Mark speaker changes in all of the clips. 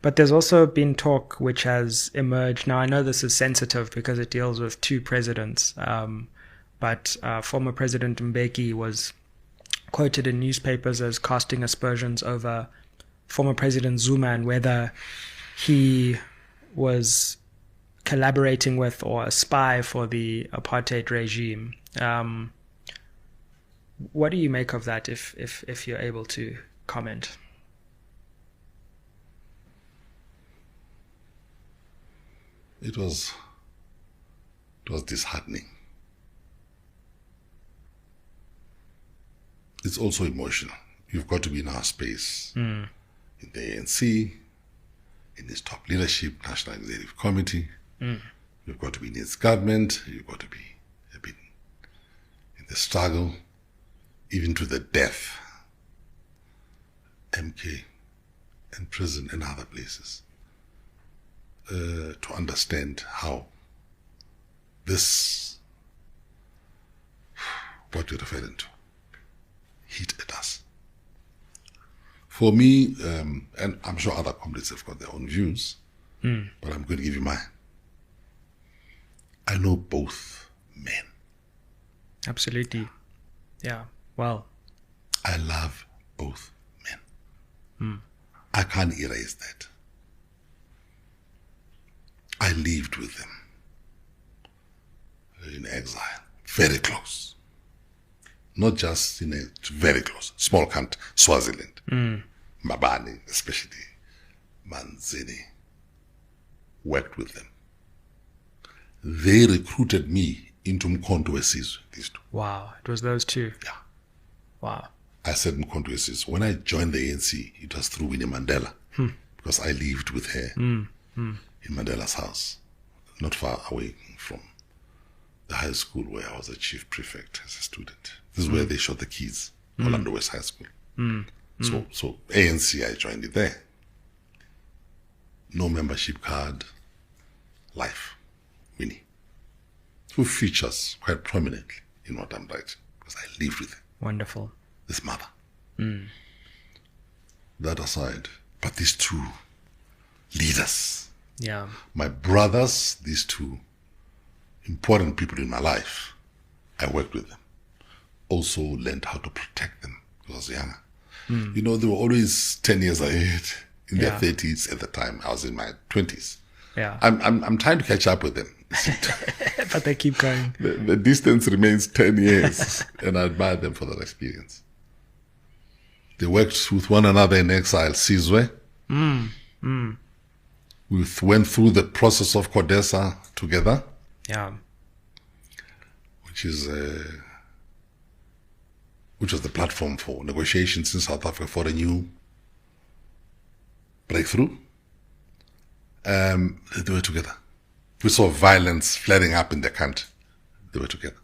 Speaker 1: But there's also been talk which has emerged. Now, I know this is sensitive because it deals with two presidents, but former President Mbeki was quoted in newspapers as casting aspersions over former President Zuma and whether he was collaborating with or a spy for the apartheid regime. What do you make of that, if you're able to comment?
Speaker 2: It was disheartening. It's also emotional. You've got to be in our space, in the ANC, in its top leadership, National Executive Committee. You've got to be in its government. You've got to be a bit in the struggle, even to the death. MK and prison and other places. To understand how this, what you're referring to, hit at us. For me, and I'm sure other comrades have got their own views, but I'm going to give you mine. I know both men.
Speaker 1: Absolutely. Yeah. Well.
Speaker 2: I love both men. I can't erase that. I lived with them in exile, very close. Not just in a very close, small country, Swaziland, Mbabane, especially Manzini, worked with them. They recruited me into Kwa-Ntu Sizwe, these two.
Speaker 1: Wow, it was those two.
Speaker 2: Yeah.
Speaker 1: Wow.
Speaker 2: I said Kwa-Ntu Sizwe. When I joined the ANC, it was through Winnie Mandela, because I lived with her in Mandela's house, not far away from the high school where I was a chief prefect as a student. This is where they shot the kids, Orlando West High School. So ANC, I joined it there. No membership card, life, Winnie, who features quite prominently in what I'm writing, because I lived with her.
Speaker 1: Wonderful.
Speaker 2: This mother. That aside, but these two leaders,
Speaker 1: yeah,
Speaker 2: my brothers, these two important people in my life, I worked with them. Also learned how to protect them because I was younger. You know, they were always 10 years ahead, in their 30s at the time. I was in my 20s.
Speaker 1: Yeah.
Speaker 2: I'm trying to catch up with them.
Speaker 1: But they keep going.
Speaker 2: The distance remains 10 years, and I admire them for that experience. They worked with one another in exile, Sizwe. We went through the process of Codesa together.
Speaker 1: Yeah.
Speaker 2: Which was the platform for negotiations in South Africa for a new breakthrough. They were together. We saw violence flaring up in the country. They were together.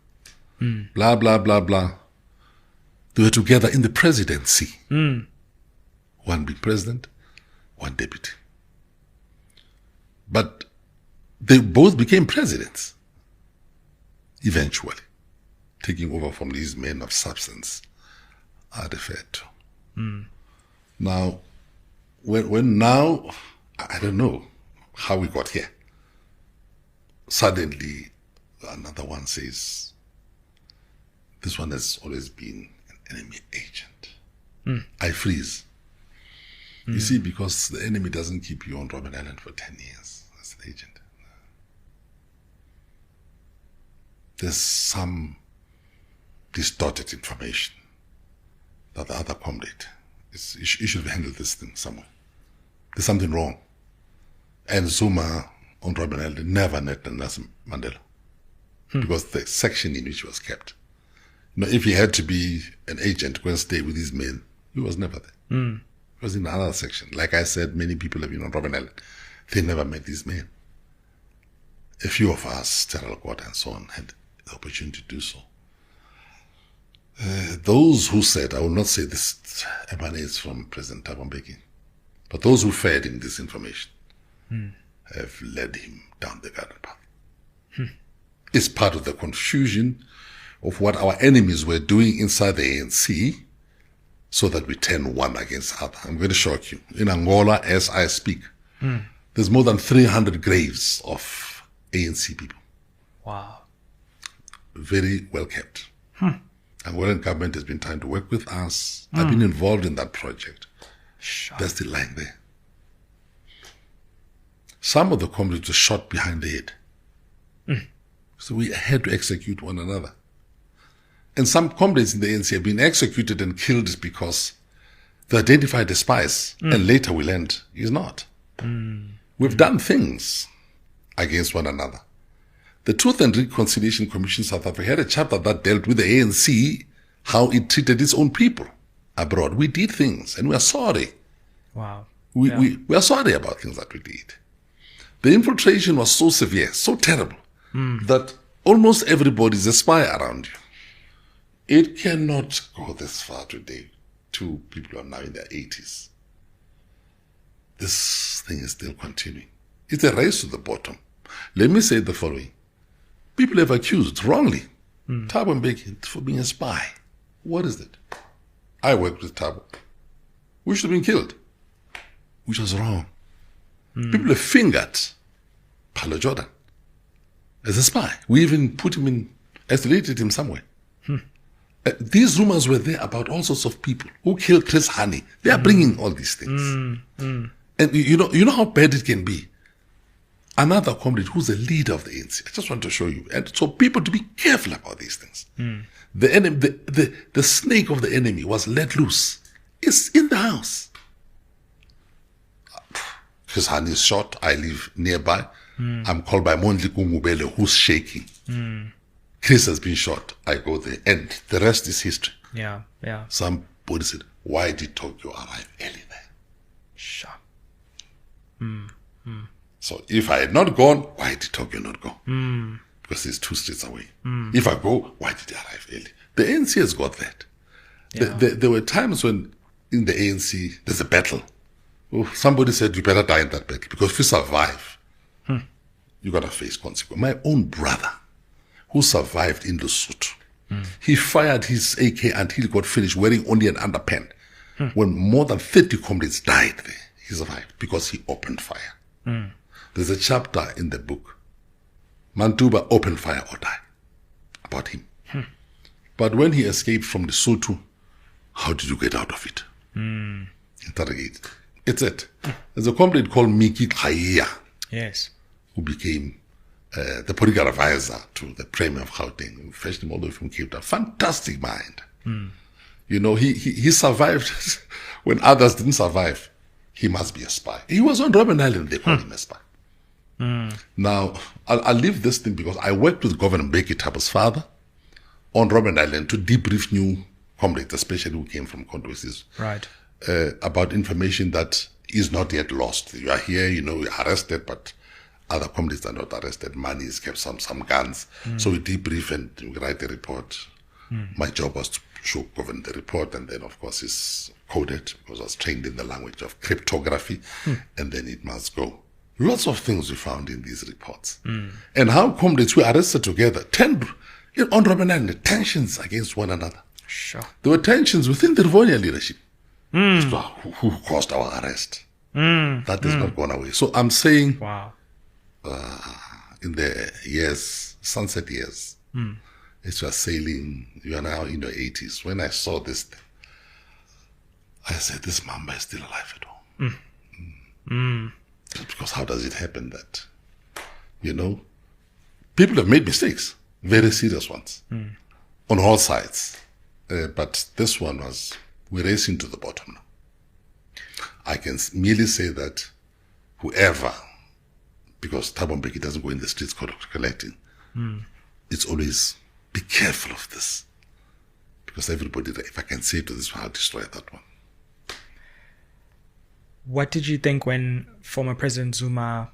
Speaker 2: Blah, blah, blah, blah. They were together in the presidency. One big president, one deputy. But they both became presidents eventually, taking over from these men of substance I referred to. Now, when now, I don't know how we got here. Suddenly, another one says, this one has always been an enemy agent. I freeze. You see, because the enemy doesn't keep you on Robben Island for 10 years as an agent. There's some distorted information that the other comrade you should have handled this thing somewhere. There's something wrong. And Zuma on Robben Island never met Nelson Mandela because the section in which he was kept. You know, if he had to be an agent to go and stay with these men, he was never there. He was in another section. Like I said, many people have been on Robben Island. They never met these men. A few of us, Terrell God and so on, had the opportunity to do so. Those who said, I will not say this emanates from President Thabo Mbheki, but those who fed him this information have led him down the garden path. It's part of the confusion of what our enemies were doing inside the ANC so that we turn one against other. I'm going to shock you. In Angola, as I speak, There's more than 300 graves of ANC people.
Speaker 1: Wow.
Speaker 2: Very well kept. Angolan government has been trying to work with us. I've been involved in that project.
Speaker 1: Sure.
Speaker 2: They're still lying there. Some of the comrades were shot behind the head. So we had to execute one another. And some comrades in the ANC have been executed and killed because they identified as spies, and later we learned he's not. We've done things against one another. The Truth and Reconciliation Commission South Africa had a chapter that dealt with the ANC, how it treated its own people abroad. We did things, and we are sorry.
Speaker 1: Wow.
Speaker 2: We are sorry about things that we did. The infiltration was so severe, so terrible, that almost everybody is a spy around you. It cannot go this far today. Two people who are now in their 80s. This thing is still continuing. It's a race to the bottom. Let me say the following. People have accused, wrongly, Thabo Mbheki for being a spy. What is it? I worked with Thabo. We should have been killed. Which was wrong. People have fingered Paulo Jordan as a spy. We even put him in, isolated him somewhere. These rumors were there about all sorts of people who killed Chris Hani. They are bringing all these things. And you know how bad it can be. Another comrade who's a leader of the ANC. I just want to show you. And so people to be careful about these things. The enemy, the snake of the enemy was let loose. It's in the house. Chris Hani is shot. I live nearby. I'm called by Mondli Kungubele, who's shaking. Chris has been shot. I go there. And the rest is history.
Speaker 1: Yeah.
Speaker 2: Somebody said, why did Tokyo arrive early there?
Speaker 1: Sure.
Speaker 2: So if I had not gone, why did Tokyo not go? Because it's 2 streets away. If I go, why did they arrive early? The ANC has got that. There were times when in the ANC, there's a battle. Somebody said, you better die in that battle. Because if you survive, you got to face consequences. My own brother, who survived in Lesotho, he fired his AK until he got finished wearing only an underpant. When more than 30 comrades died there, he survived because he opened fire. There's a chapter in the book, Mantuba, Open Fire or Die, about him. But when he escaped from Lesotho, how did you get out of it? Interrogated. It's it. There's a comrade called Miki Khaya,
Speaker 1: Yes.
Speaker 2: who became the political advisor to the Premier of Gauteng. We fetched him all the way from Cape Town. Fantastic mind. You know, he survived when others didn't survive. He must be a spy. He was on Robben Island. They called him a spy. Now, I'll leave this thing because I worked with Governor Mbeki, Thabo's father, on Robben Island to debrief new comrades, especially who came from Kwa-Ntu,
Speaker 1: Right.
Speaker 2: about information that is not yet lost. You are here, you know, you're arrested, but other comrades are not arrested. Money is kept, some guns. So we debrief and we write a report. My job was to show Governor the report, and then, of course, it's coded because I was trained in the language of cryptography, and then it must go. Lots of things we found in these reports. And how comrades were arrested together. On Robben Island, tensions against one another.
Speaker 1: Sure.
Speaker 2: There were tensions within the Rivonia leadership. Who caused our arrest? That has not gone away. So I'm saying,
Speaker 1: Wow.
Speaker 2: in the years, sunset years, as you are sailing, you are now in your 80s. When I saw this thing, I said, this Mamba is still alive at all. Just because how does it happen that, you know, people have made mistakes, very serious ones, on all sides. But this one was, we're racing to the bottom now. I can merely say that whoever, because Thabo Mbheki doesn't go in the streets collecting, it's always be careful of this. Because everybody, if I can say to this one, I'll destroy that one.
Speaker 1: What did you think when former President Zuma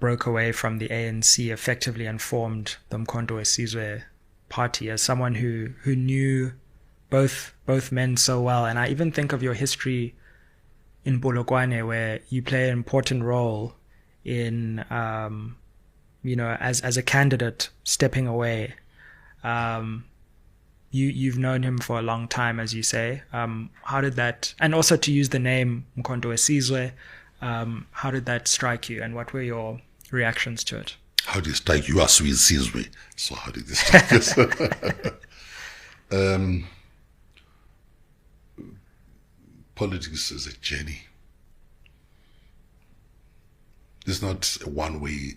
Speaker 1: broke away from the ANC effectively and formed the Mkhonto Sizwe party, as someone who knew both men so well? And I even think of your history in Polokwane, where you play an important role in, as a candidate stepping away. You've known him for a long time, as you say. How did that, and also to use the name Mkhonto Sizwe, How did that strike you, and what were your reactions to it?
Speaker 2: How did it strike you? You are sweet Sizwe. So how did it strike us? Politics is a journey. It's not a one-way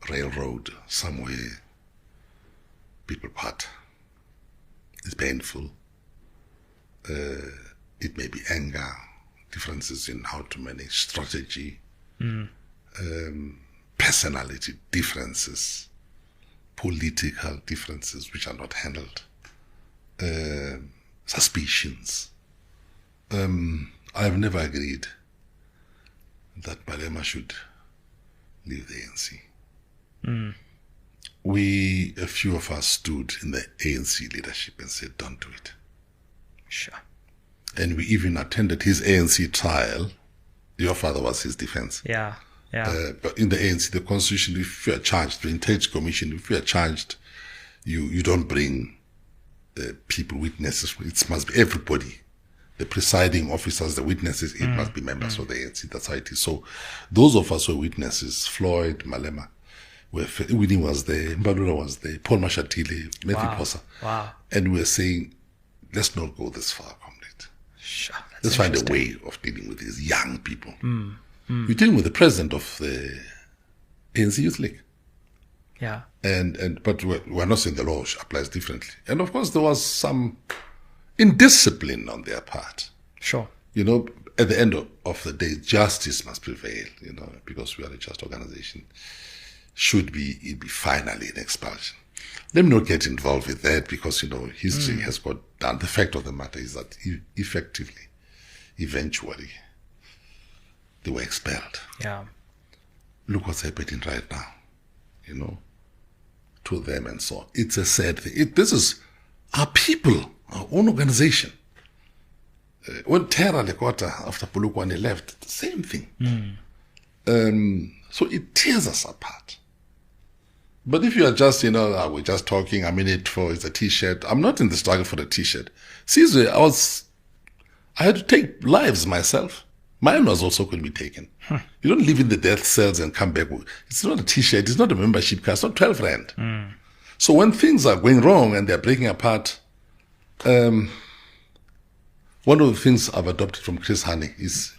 Speaker 2: railroad somewhere people part. It's painful. It may be anger, differences in how to manage strategy, personality differences, political differences which are not handled, suspicions. I have never agreed that Malema should leave the ANC. A few of us stood in the ANC leadership and said, don't do it.
Speaker 1: Sure.
Speaker 2: And we even attended his ANC trial. Your father was his defense.
Speaker 1: Yeah.
Speaker 2: But in the ANC, the constitution, if you are charged, the Integrity Commission, if you are charged, you don't bring people, witnesses. It must be everybody. The presiding officers, the witnesses, it must be members of the ANC. That's how it is. So those of us who were witnesses, Floyd, Malema, Winnie was there, Mbalula was there, Paul Mashatile, Matthew Posa.
Speaker 1: Wow.
Speaker 2: And we were saying, let's not go this far, comrade.
Speaker 1: Sure.
Speaker 2: Let's find a way of dealing with these young people. We're dealing with the president of the ANC Youth League.
Speaker 1: Yeah.
Speaker 2: But we're not saying the law applies differently. And of course, there was some indiscipline on their part.
Speaker 1: Sure.
Speaker 2: You know, at the end of the day, justice must prevail, you know, because we are a just organization. Should be finally an expulsion. Let me not get involved with that because, you know, history has got done. The fact of the matter is that effectively, eventually, they were expelled.
Speaker 1: Yeah.
Speaker 2: Look what's happening right now, you know, to them and so on. It's a sad thing. This is our people, our own organization. When Terra Lekota, after Polokwane left, the same thing. So it tears us apart. But if you are just, you know, we're just talking, I'm in it for it's a t-shirt. I'm not in the struggle for the t-shirt. Sizwe, I had to take lives myself. Mine was also going to be taken. You don't live in the death cells and come back. It's not a t-shirt. It's not a membership card. It's not 12 rand. So when things are going wrong and they're breaking apart, one of the things I've adopted from Chris Hani is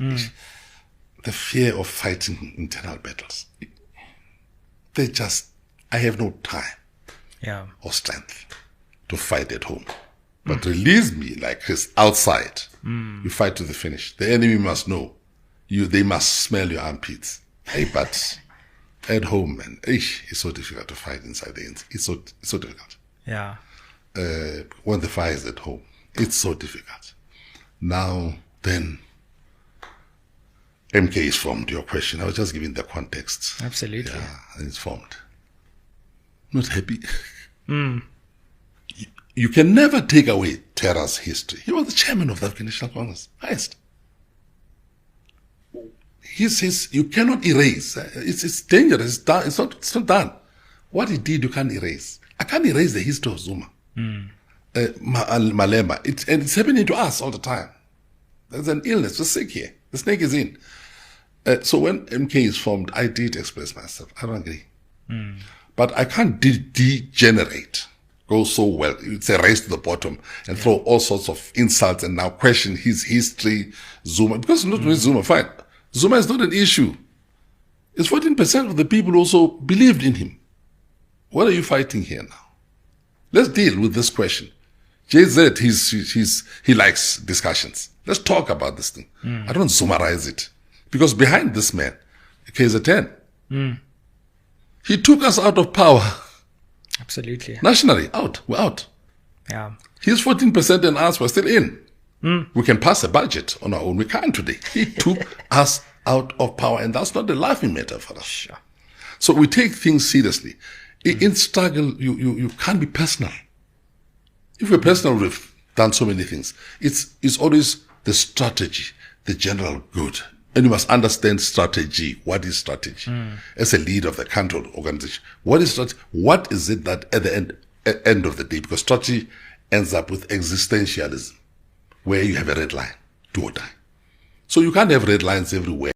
Speaker 2: the fear of fighting internal battles. I have no time or strength to fight at home. But release me like Chris outside. You fight to the finish. The enemy must know. They must smell your armpits. Hey, but at home, man, it's so difficult to fight inside the ANC. It's so difficult.
Speaker 1: Yeah.
Speaker 2: When the fire is at home, it's so difficult. Now, then, MK is formed, your question. I was just giving the context.
Speaker 1: Absolutely.
Speaker 2: Yeah, and it's formed. Not happy. You can never take away Terra's history. He was the chairman of the African National Congress, highest. You cannot erase. It's dangerous. It's not done. What he did, you can't erase. I can't erase the history of Zuma. Malema. It's happening to us all the time. There's an illness. We're sick here. The snake is in. So when MK is formed, I did express myself. I don't agree. But I can't degenerate. Go so well. It's a race to the bottom and throw all sorts of insults and now question his history, Zuma. Because not with Zuma, fine. Zuma is not an issue. It's 14% of the people also believed in him. What are you fighting here now? Let's deal with this question. JZ, he likes discussions. Let's talk about this thing. I don't summarize it. Because behind this man, KZN, he took us out of power.
Speaker 1: Absolutely.
Speaker 2: Nationally, we're out.
Speaker 1: Yeah.
Speaker 2: He's 14% and us were still in. We can pass a budget on our own. We can't today. He took us out of power, and that's not a laughing matter for us.
Speaker 1: Sure.
Speaker 2: So we take things seriously. In struggle, you can't be personal. If we're personal, we've done so many things. It's always the strategy, the general good. And you must understand strategy. What is strategy? As a leader of the country or organization, what is strategy? What is it that at the end of the day, because strategy ends up with existentialism, where you have a red line, do or die. So you can't have red lines everywhere.